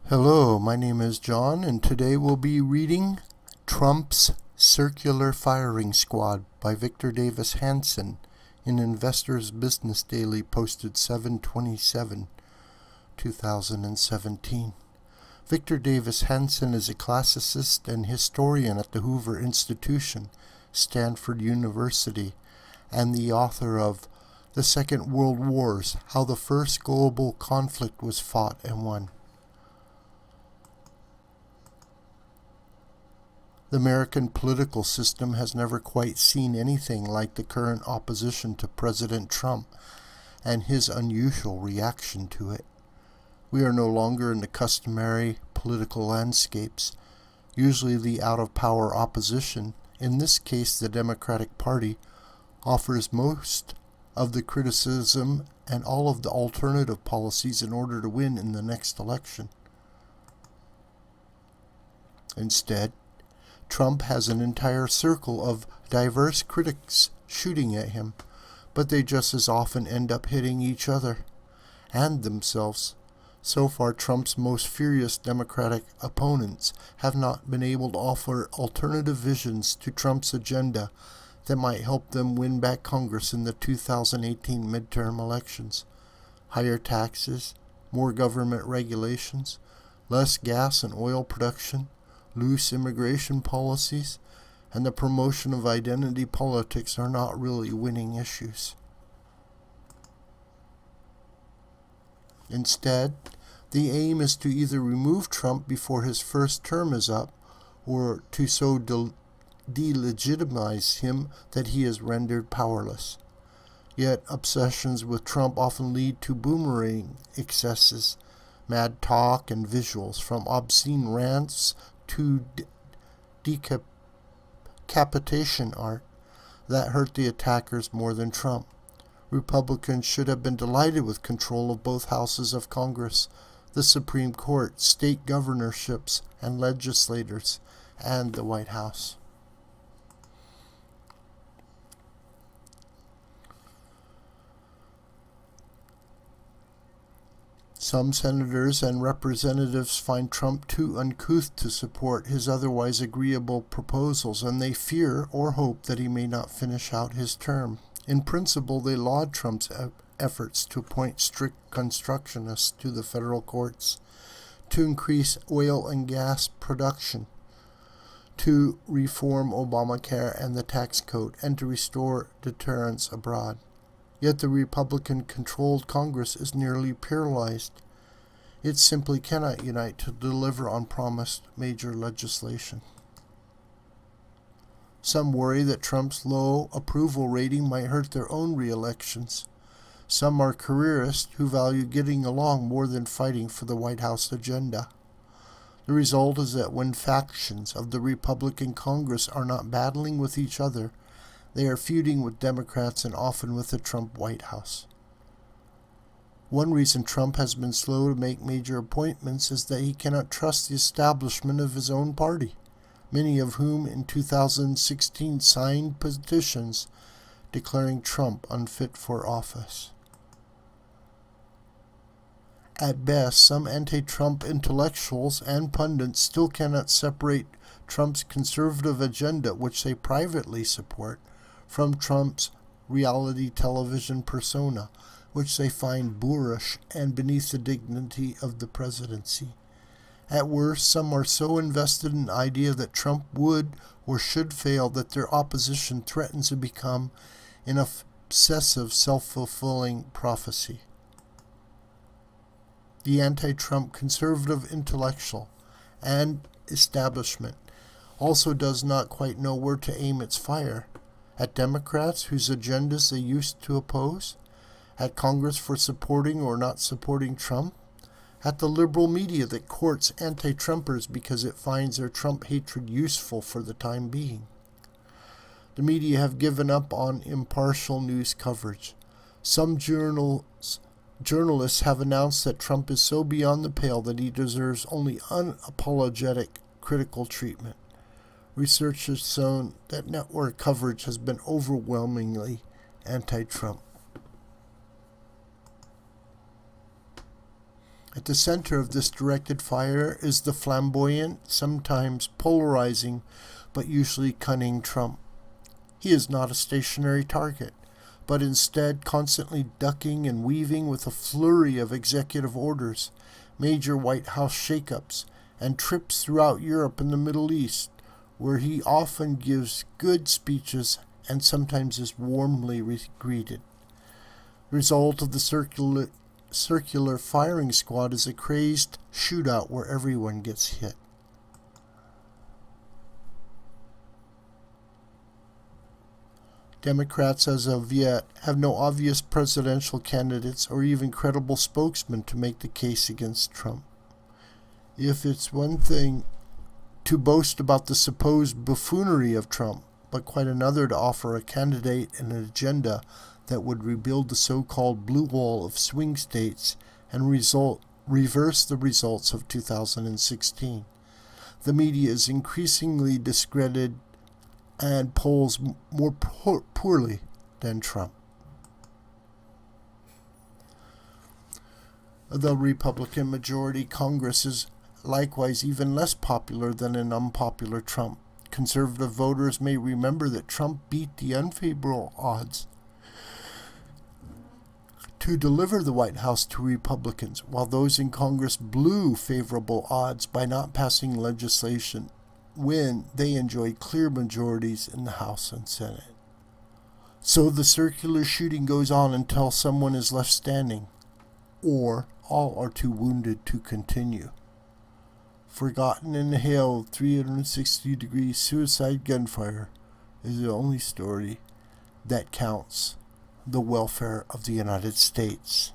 Hello, my name is John, and today we'll be reading Trump's Circular Firing Squad by Victor Davis Hanson in Investor's Business Daily, posted 7/27/2017. Victor Davis Hanson is a classicist and historian at the Hoover Institution, Stanford University, and the author of The Second World Wars: How the First Global Conflict Was Fought and Won. The American political system has never quite seen anything like the current opposition to President Trump and his unusual reaction to it. We are no longer in the customary political landscapes, usually the out-of-power opposition. In this case, the Democratic Party offers most of the criticism and all of the alternative policies in order to win in the next election. Instead, Trump has an entire circle of diverse critics shooting at him, but they just as often end up hitting each other and themselves. So far, Trump's most furious Democratic opponents have not been able to offer alternative visions to Trump's agenda that might help them win back Congress in the 2018 midterm elections. Higher taxes, more government regulations, less gas and oil production, loose immigration policies, and the promotion of identity politics are not really winning issues. Instead, the aim is to either remove Trump before his first term is up, or to so delegitimize him that he is rendered powerless. Yet obsessions with Trump often lead to boomerang excesses, mad talk, and visuals, from obscene rants to decapitation art that hurt the attackers more than Trump. Republicans should have been delighted with control of both houses of Congress, the Supreme Court, state governorships and legislators, and the White House. Some senators and representatives find Trump too uncouth to support his otherwise agreeable proposals, and they fear or hope that he may not finish out his term. In principle, they laud Trump's efforts to appoint strict constructionists to the federal courts, to increase oil and gas production, to reform Obamacare and the tax code, and to restore deterrence abroad. Yet the Republican-controlled Congress is nearly paralyzed. It simply cannot unite to deliver on promised major legislation. Some worry that Trump's low approval rating might hurt their own re-elections. Some are careerists who value getting along more than fighting for the White House agenda. The result is that when factions of the Republican Congress are not battling with each other, they are feuding with Democrats and often with the Trump White House. One reason Trump has been slow to make major appointments is that he cannot trust the establishment of his own party, many of whom in 2016 signed petitions declaring Trump unfit for office. At best, some anti-Trump intellectuals and pundits still cannot separate Trump's conservative agenda, which they privately support, from Trump's reality television persona, which they find boorish and beneath the dignity of the presidency. At worst, some are so invested in the idea that Trump would or should fail that their opposition threatens to become an obsessive, self-fulfilling prophecy. The anti-Trump conservative intellectual and establishment also does not quite know where to aim its fire: at Democrats whose agendas they used to oppose, at Congress for supporting or not supporting Trump, at the liberal media that courts anti-Trumpers because it finds their Trump hatred useful for the time being. The media have given up on impartial news coverage. Some journalists have announced that Trump is so beyond the pale that he deserves only unapologetic critical treatment. Research has shown that network coverage has been overwhelmingly anti-Trump. At the center of this directed fire is the flamboyant, sometimes polarizing, but usually cunning Trump. He is not a stationary target, but instead constantly ducking and weaving with a flurry of executive orders, major White House shakeups, and trips throughout Europe and the Middle East, where he often gives good speeches and sometimes is warmly greeted. Result of the circular firing squad is a crazed shootout where everyone gets hit. Democrats as of yet have no obvious presidential candidates or even credible spokesmen to make the case against Trump. If it's one thing to boast about the supposed buffoonery of Trump, but quite another to offer a candidate and an agenda that would rebuild the so-called blue wall of swing states and reverse the results of 2016. The media is increasingly discredited and polls more poorly than Trump. The Republican majority Congress is likewise even less popular than an unpopular Trump. Conservative voters may remember that Trump beat the unfavorable odds to deliver the White House to Republicans, while those in Congress blew favorable odds by not passing legislation when they enjoyed clear majorities in the House and Senate. So the circular shooting goes on until someone is left standing, or all are too wounded to continue. Forgotten in the hail of 360-degree suicide gunfire is the only story that counts the welfare of the United States.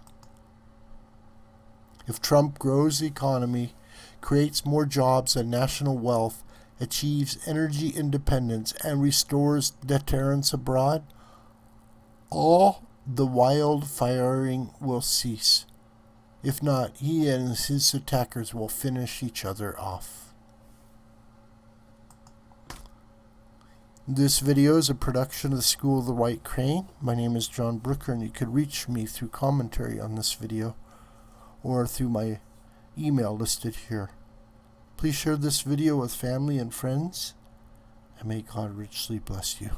If Trump grows the economy, creates more jobs and national wealth, achieves energy independence, and restores deterrence abroad, all the wild firing will cease. If not, he and his attackers will finish each other off. This video is a production of the School of the White Crane. My name is John Brooker, and you could reach me through commentary on this video or through my email listed here. Please share this video with family and friends, and may God richly bless you.